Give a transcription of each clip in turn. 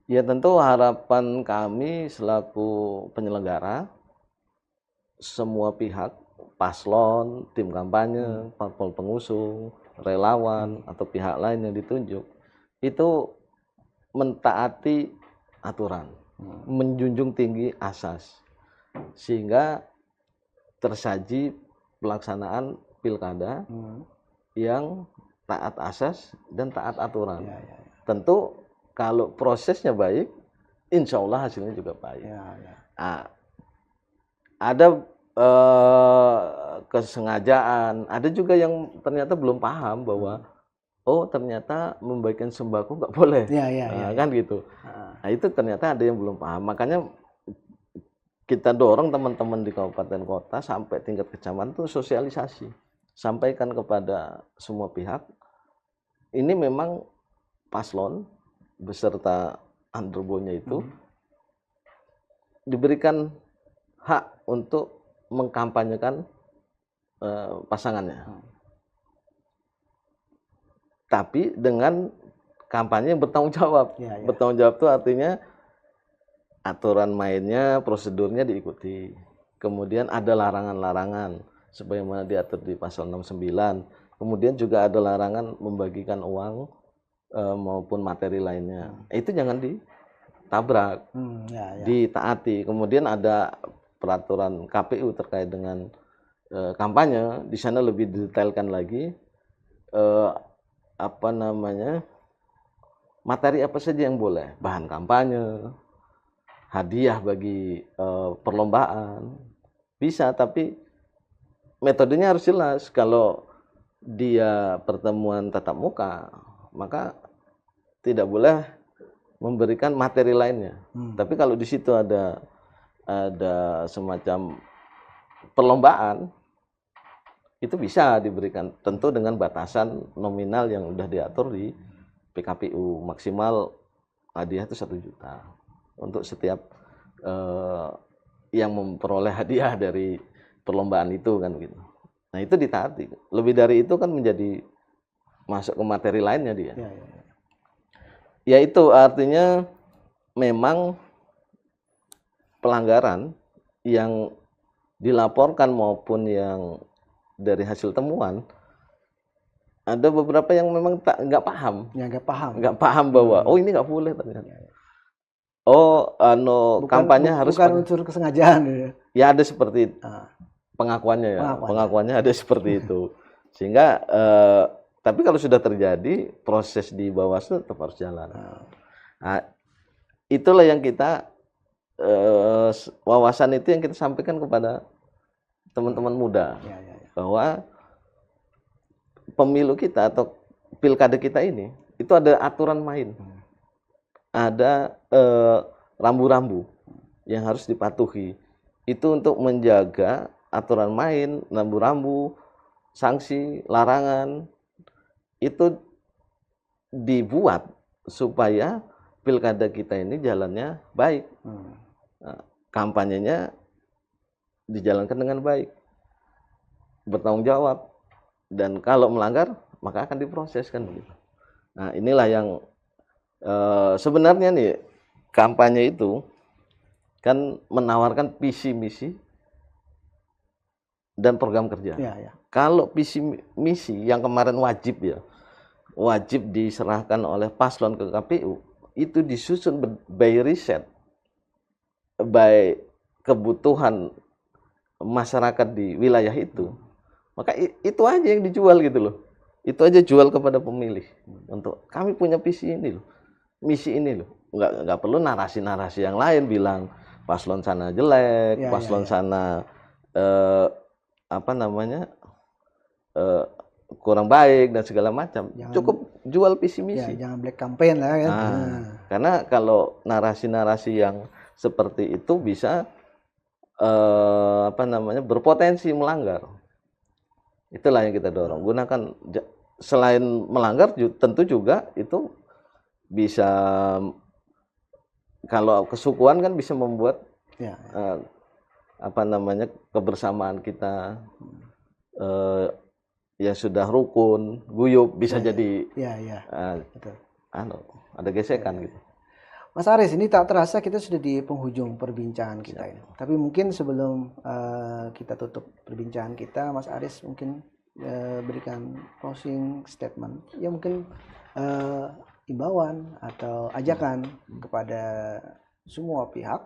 Ya tentu harapan kami selaku penyelenggara, semua pihak, paslon, tim kampanye, parpol pengusung, relawan, atau pihak lain yang ditunjuk, itu mentaati aturan, menjunjung tinggi asas, sehingga tersaji pelaksanaan pilkada yang taat asas dan taat aturan. Tentu kalau prosesnya baik, insya Allah hasilnya juga baik. Nah, ada kesengajaan, ada juga yang ternyata belum paham bahwa oh ternyata membagikan sembako nggak boleh, kan gitu. Nah itu ternyata ada yang belum paham, makanya kita dorong teman-teman di kabupaten kota sampai tingkat kecamatan itu sosialisasi, sampaikan kepada semua pihak. Ini memang paslon beserta underbonya itu diberikan hak untuk mengkampanyekan pasangannya, tapi dengan kampanye yang bertanggung jawab. Bertanggung jawab itu artinya aturan mainnya, prosedurnya diikuti. Kemudian ada larangan-larangan sebagaimana diatur di pasal 69. Kemudian juga ada larangan membagikan uang maupun materi lainnya. Itu jangan ditabrak, ditaati. Kemudian ada peraturan KPU terkait dengan kampanye. Di sana lebih didetailkan lagi materi apa saja yang boleh, bahan kampanye, hadiah bagi perlombaan bisa, tapi metodenya harus jelas. Kalau dia pertemuan tatap muka, maka tidak boleh memberikan materi lainnya. Tapi kalau di situ ada semacam perlombaan, itu bisa diberikan, tentu dengan batasan nominal yang sudah diatur di PKPU, maksimal hadiah itu 1 juta untuk setiap yang memperoleh hadiah dari perlombaan itu, kan gitu. Nah itu ditaati. Lebih dari itu kan menjadi masuk ke materi lainnya dia. Ya itu artinya memang pelanggaran yang dilaporkan maupun yang dari hasil temuan, ada beberapa yang memang nggak paham bahwa oh ini nggak boleh ternyata. Kampanye harus bukan unsur kesengajaan. Ya ada seperti pengakuannya ya, pengakuannya ada seperti itu. Sehingga tapi kalau sudah terjadi, proses di Bawaslu tetap harus jalan. Nah, itulah yang kita wawasan itu yang kita sampaikan kepada teman-teman muda, bahwa pemilu kita atau pilkada kita ini itu ada aturan main, ada rambu-rambu yang harus dipatuhi. Itu untuk menjaga aturan main, rambu-rambu, sanksi, larangan itu dibuat supaya pilkada kita ini jalannya baik, kampanyenya dijalankan dengan baik, bertanggung jawab, dan kalau melanggar maka akan diproses, kan begitu. Nah inilah yang sebenarnya nih, kampanye itu kan menawarkan visi misi dan program kerja. Kalau visi misi yang kemarin wajib diserahkan oleh paslon ke KPU, itu disusun by riset, by kebutuhan masyarakat di wilayah itu, maka itu aja yang dijual gitu loh. Itu aja jual kepada pemilih, untuk kami punya visi ini loh, misi ini loh. Nggak perlu narasi-narasi yang lain bilang paslon sana jelek, paslon sana kurang baik dan segala macam. Cukup jual visi misi. Jangan black campaign lah kan. Karena kalau narasi-narasi yang seperti itu bisa berpotensi melanggar. Itulah yang kita dorong. Gunakan, selain melanggar tentu juga itu bisa, kalau kesukuan kan bisa membuat kebersamaan kita ya sudah rukun, guyup, bisa jadi ada gesekan gitu. Mas Aris, ini tak terasa kita sudah di penghujung perbincangan kita ini. Tapi mungkin sebelum kita tutup perbincangan kita, Mas Aris mungkin berikan closing statement. Ya mungkin imbauan atau ajakan kepada semua pihak,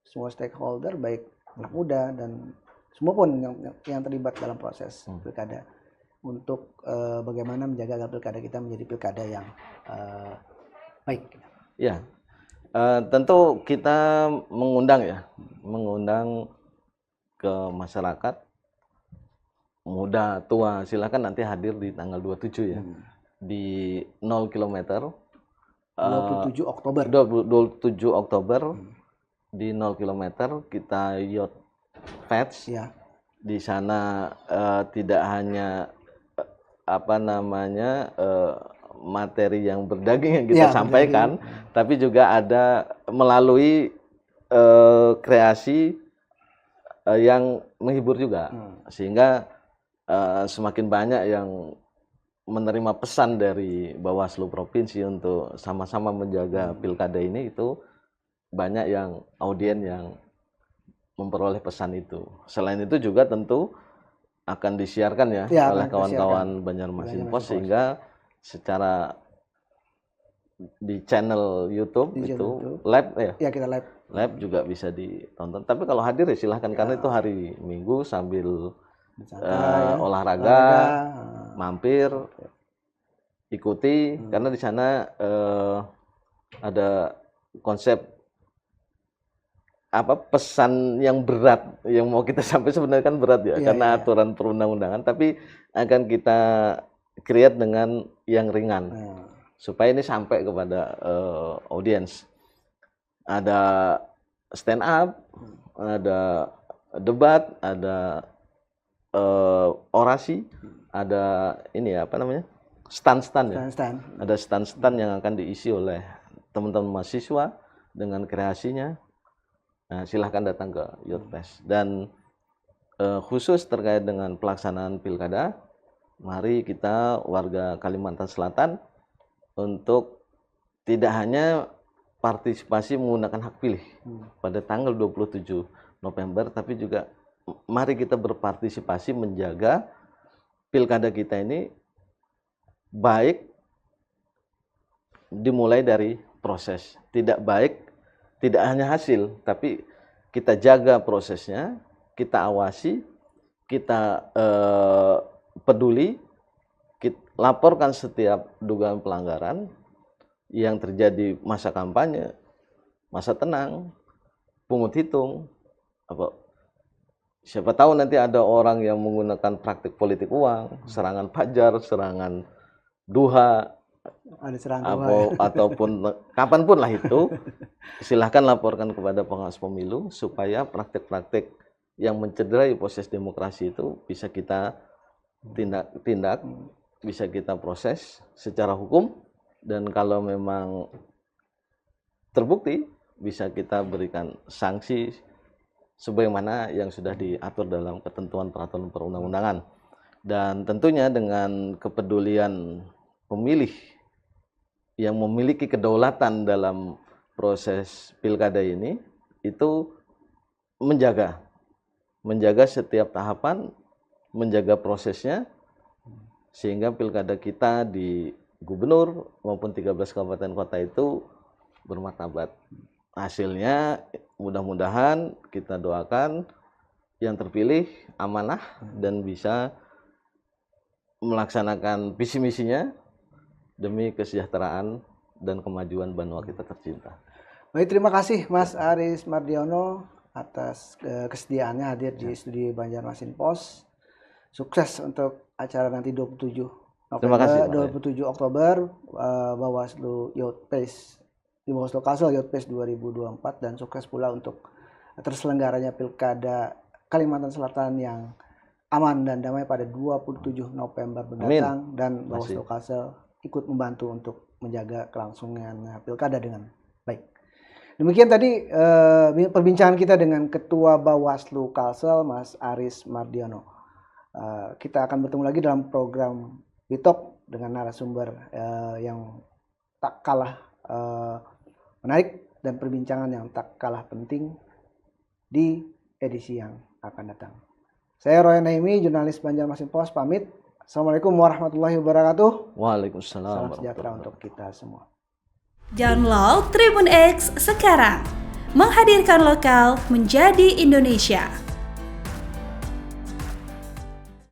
semua stakeholder, baik anak muda dan semua pun yang terlibat dalam proses pilkada, untuk bagaimana menjaga agar pilkada kita menjadi pilkada yang baik. Ya. Tentu kita mengundang ke masyarakat, muda, tua, silakan nanti hadir di tanggal 27 ya, di 0 km. 27 Oktober. 27 Oktober di 0 km kita Youth Fest. Ya. Di sana tidak hanya materi yang berdaging yang kita sampaikan, tapi juga ada melalui kreasi yang menghibur juga, sehingga semakin banyak yang menerima pesan dari Bawaslu Provinsi untuk sama-sama menjaga pilkada ini. Itu banyak yang audien yang memperoleh pesan itu. Selain itu juga tentu akan disiarkan ya oleh kawan-kawan Banjarmasin Post, sehingga secara di channel YouTube live ya kita live juga bisa ditonton. Tapi kalau hadir ya silahkan, karena itu hari Minggu sambil olahraga, mampir, ikuti, karena di sana ada konsep pesan yang berat yang mau kita sampai, sebenarnya kan berat ya, karena aturan perundang-undangan, tapi akan kita create dengan yang ringan supaya ini sampai kepada audiens. Ada stand up, ada debat, ada orasi, ada ini stand-stand ya. Ada stand-stand yang akan diisi oleh teman-teman mahasiswa dengan kreasinya. Nah, silahkan datang ke Youth Fest. Dan khusus terkait dengan pelaksanaan pilkada, mari kita warga Kalimantan Selatan untuk tidak hanya partisipasi menggunakan hak pilih pada tanggal 27 November, tapi juga mari kita berpartisipasi menjaga pilkada kita ini baik, dimulai dari proses. Tidak baik tidak hanya hasil, tapi kita jaga prosesnya, kita awasi, kita peduli, kita laporkan setiap dugaan pelanggaran yang terjadi masa kampanye, masa tenang, pungut hitung, siapa tahu nanti ada orang yang menggunakan praktik politik uang, serangan fajar, serangan duha, ataupun kapanpun lah itu, silahkan laporkan kepada pengawas pemilu supaya praktik-praktik yang mencederai proses demokrasi itu bisa kita tindak, bisa kita proses secara hukum, dan kalau memang terbukti bisa kita berikan sanksi sebagaimana yang sudah diatur dalam ketentuan peraturan perundang-undangan. Dan tentunya dengan kepedulian pemilih yang memiliki kedaulatan dalam proses pilkada ini, itu menjaga setiap tahapan, menjaga prosesnya, sehingga pilkada kita di gubernur maupun 13 kabupaten kota itu bermartabat. Hasilnya mudah-mudahan kita doakan yang terpilih amanah dan bisa melaksanakan visi misinya demi kesejahteraan dan kemajuan Banua kita tercinta. Baik, terima kasih Mas Aris Mardiono atas kesediaannya hadir di studio Banjarmasin Post. Sukses untuk acara nanti 27 Oktober Bawaslu Youth Fest di Bawaslu Kalsel Youth Fest 2024, dan sukses pula untuk terselenggaranya pilkada Kalimantan Selatan yang aman dan damai pada 27 November mendatang. Amin. Dan Bawaslu Kalsel ikut membantu untuk menjaga kelangsungan pilkada dengan baik. Demikian tadi perbincangan kita dengan Ketua Bawaslu Kalsel, Mas Aris Mardiono. Kita akan bertemu lagi dalam program Bitok dengan narasumber yang tak kalah menarik dan perbincangan yang tak kalah penting di edisi yang akan datang. Saya Roy Naimi, jurnalis Banjarmasin Post, pamit. Assalamualaikum warahmatullahi wabarakatuh. Waalaikumsalam. Salam sejahtera untuk kita semua. Download Tribun X sekarang, menghadirkan lokal menjadi Indonesia.